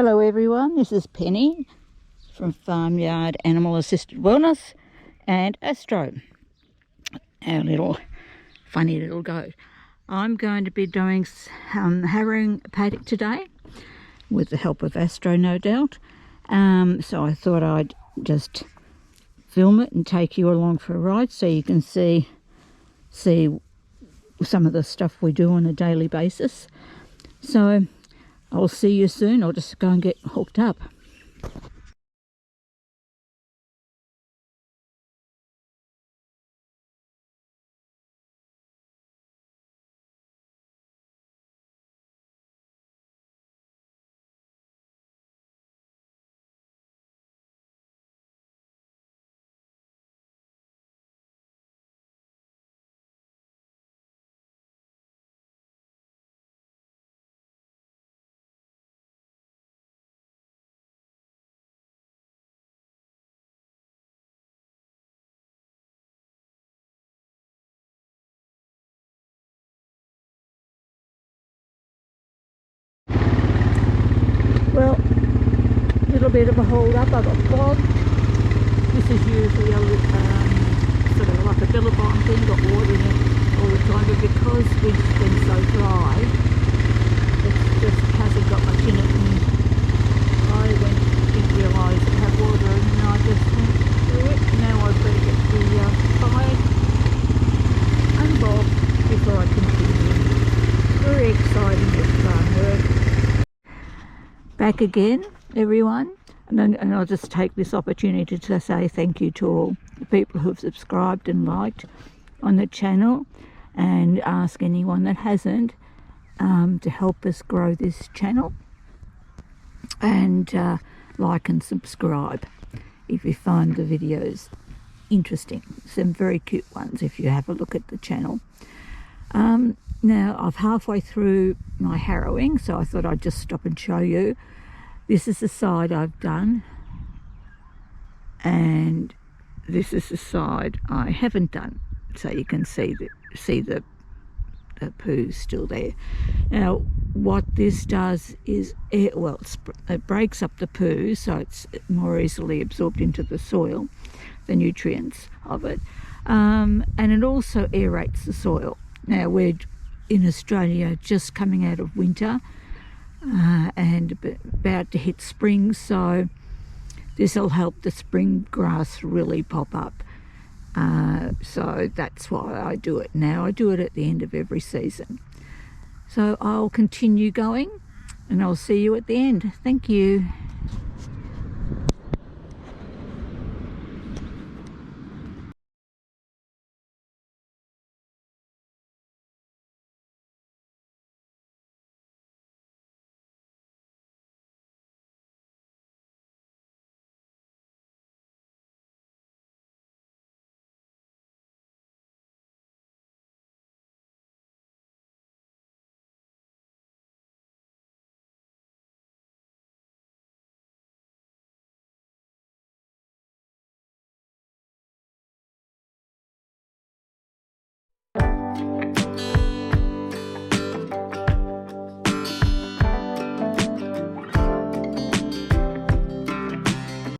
Hello everyone, this is Penny from Farmyard Animal Assisted Wellness and Astro, our little funny little goat. I'm going to be doing harrowing a paddock today with the help of Astro, no doubt. So I thought I'd just film it and take you along for a ride so you can see some of the stuff we do on a daily basis. So I'll see you soon. I'll just go and get hooked up. Well, a little bit of a hold up. I've got fog. This is usually a sort of like a billabong thing, got water in it all the time, but because it's been so dry, it just hasn't got much in it. And I didn't realise it had water, and I just went through it. Now I've got to get the fire unbobbed before I continue. Very exciting this farm work. Back again, everyone, and I'll just take this opportunity to say thank you to all the people who've subscribed and liked on the channel, and ask anyone that hasn't to help us grow this channel and like and subscribe if you find the videos interesting. Some very cute ones if you have a look at the channel. Now I've halfway through my harrowing, so I thought I'd just stop and show you. This is the side I've done, and this is the side I haven't done, so you can see the poo still there. Now what this does is it breaks up the poo so it's more easily absorbed into the soil, the nutrients of it, and it also aerates the soil. Now we're in Australia just coming out of winter and about to hit spring, so this will help the spring grass really pop up. So that's why I do it now. I do it at the end of every season. So I'll continue going and I'll see you at the end. Thank you.